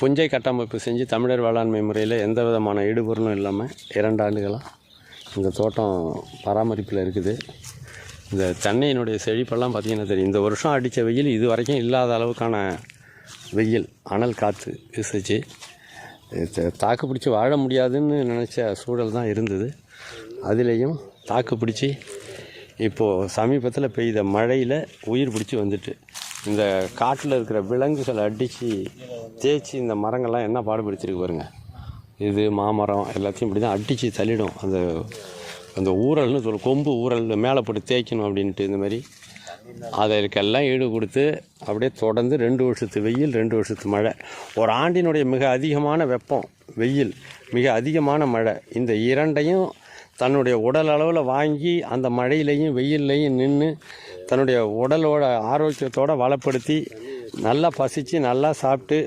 புஞ்சை கட்டமைப்பு செஞ்சு தமிழர் வேளாண்மை முறையில் எந்த விதமான ஈடுபொருளும் இல்லாமல் 2 ஆண்டுகளாக இந்த தோட்டம் பராமரிப்பில் இருக்குது. இந்த தென்னையினுடைய செழிப்பெல்லாம் பார்த்திங்கன்னா தெரியும். இந்த வருஷம் அடித்த வெயில் இது வரைக்கும் இல்லாத அளவுக்கான வெயில், அனல் காற்று வீசுச்சு. தாக்கு பிடிச்சி வாழ முடியாதுன்னு நினச்ச சூழல் தான் இருந்தது. அதுலேயும் தாக்கு பிடிச்சி இப்போது சமீபத்தில் பெய்த மழையில் உயிர் பிடிச்சி வந்துட்டு இந்த காட்டில் இருக்கிற விலங்குகளை அடித்து தேய்ச்சி இந்த மரங்கள்லாம் என்ன பாடுபடுத்திருக்கு பாருங்க. இது மாமரம் எல்லாத்தையும் இப்படி தான் அடித்து தள்ளிடும். அந்த ஊரல்னு சொல்ல கொம்பு ஊரல் மேலே போட்டு தேய்க்கணும் அப்படின்ட்டு இந்த மாதிரி அதற்கெல்லாம் ஈடு கொடுத்து அப்படியே தொடர்ந்து 2 வருஷத்து வெயில் 2 வருஷத்து மழை, ஒரு ஆண்டினுடைய மிக அதிகமான வெப்பம் வெயில், மிக அதிகமான மழை, இந்த இரண்டையும் தன்னுடைய உடல் அளவில் வாங்கி அந்த மழையிலையும் வெயில்லையும் நின்று தன்னுடைய உடலோட ஆரோக்கியத்தோடு வளப்படுத்தி நல்லா பசித்து நல்லா சாப்பிட்டு